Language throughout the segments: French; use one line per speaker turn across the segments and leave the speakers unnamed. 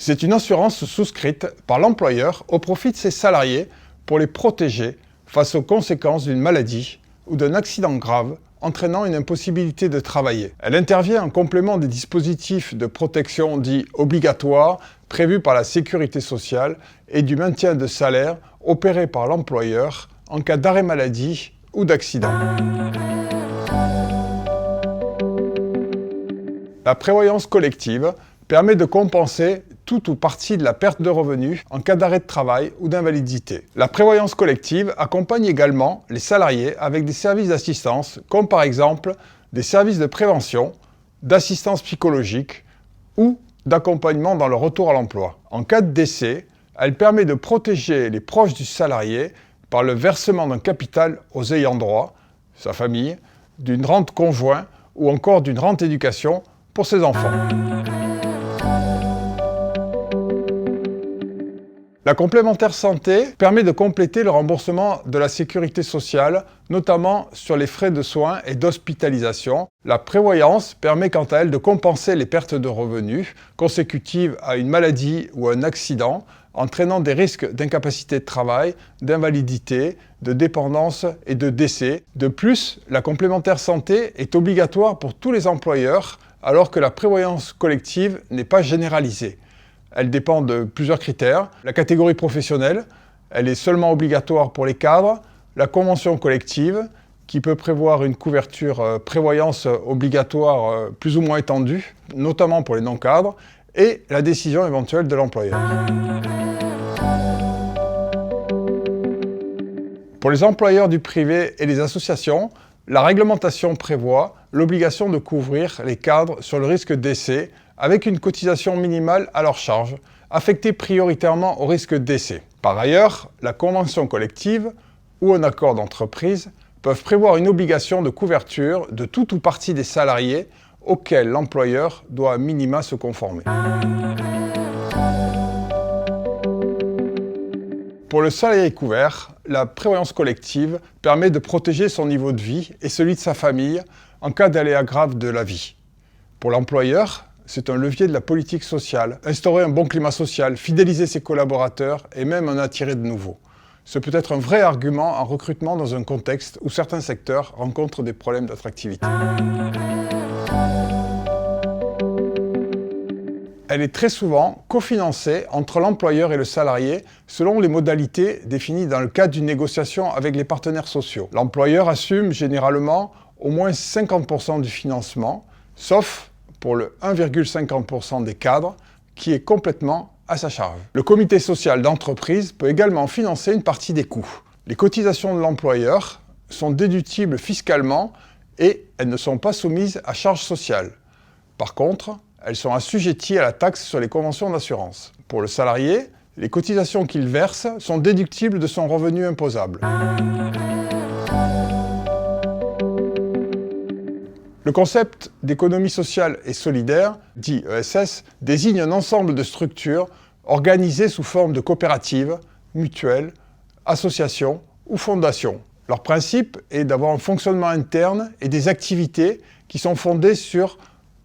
C'est une assurance souscrite par l'employeur au profit de ses salariés pour les protéger face aux conséquences d'une maladie ou d'un accident grave entraînant une impossibilité de travailler. Elle intervient en complément des dispositifs de protection dits obligatoires prévus par la sécurité sociale et du maintien de salaire opéré par l'employeur en cas d'arrêt maladie ou d'accident. La prévoyance collective permet de compenser tout ou partie de la perte de revenus en cas d'arrêt de travail ou d'invalidité. La prévoyance collective accompagne également les salariés avec des services d'assistance, comme par exemple des services de prévention, d'assistance psychologique ou d'accompagnement dans le retour à l'emploi. En cas de décès, elle permet de protéger les proches du salarié par le versement d'un capital aux ayants droit, sa famille, d'une rente conjointe ou encore d'une rente éducation pour ses enfants. La complémentaire santé permet de compléter le remboursement de la sécurité sociale, notamment sur les frais de soins et d'hospitalisation. La prévoyance permet quant à elle de compenser les pertes de revenus consécutives à une maladie ou un accident, entraînant des risques d'incapacité de travail, d'invalidité, de dépendance et de décès. De plus, la complémentaire santé est obligatoire pour tous les employeurs, alors que la prévoyance collective n'est pas généralisée. Elle dépend de plusieurs critères. La catégorie professionnelle, elle est seulement obligatoire pour les cadres. La convention collective, qui peut prévoir une couverture prévoyance obligatoire plus ou moins étendue, notamment pour les non-cadres, et la décision éventuelle de l'employeur. Pour les employeurs du privé et les associations, la réglementation prévoit l'obligation de couvrir les cadres sur le risque décès avec une cotisation minimale à leur charge, affectée prioritairement au risque décès. Par ailleurs, la convention collective ou un accord d'entreprise peuvent prévoir une obligation de couverture de tout ou partie des salariés auxquels l'employeur doit à minima se conformer. Pour le salarié couvert, la prévoyance collective permet de protéger son niveau de vie et celui de sa famille en cas d'aléa grave de la vie. Pour l'employeur, c'est un levier de la politique sociale, instaurer un bon climat social, fidéliser ses collaborateurs et même en attirer de nouveaux. Ce peut être un vrai argument en recrutement dans un contexte où certains secteurs rencontrent des problèmes d'attractivité. Elle est très souvent cofinancée entre l'employeur et le salarié selon les modalités définies dans le cadre d'une négociation avec les partenaires sociaux. L'employeur assume généralement au moins 50% du financement, sauf pour le 1,50% des cadres, qui est complètement à sa charge. Le comité social d'entreprise peut également financer une partie des coûts. Les cotisations de l'employeur sont déductibles fiscalement et elles ne sont pas soumises à charges sociales. Par contre, elles sont assujetties à la taxe sur les conventions d'assurance. Pour le salarié, les cotisations qu'il verse sont déductibles de son revenu imposable. Le concept d'économie sociale et solidaire, dit ESS, désigne un ensemble de structures organisées sous forme de coopératives, mutuelles, associations ou fondations. Leur principe est d'avoir un fonctionnement interne et des activités qui sont fondées sur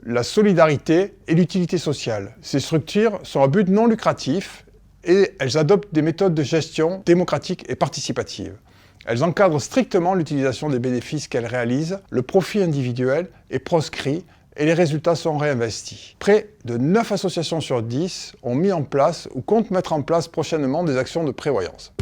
la solidarité et l'utilité sociale. Ces structures sont à but non lucratif et elles adoptent des méthodes de gestion démocratiques et participatives. Elles encadrent strictement l'utilisation des bénéfices qu'elles réalisent, le profit individuel est proscrit et les résultats sont réinvestis. Près de 9 associations sur 10 ont mis en place ou comptent mettre en place prochainement des actions de prévoyance.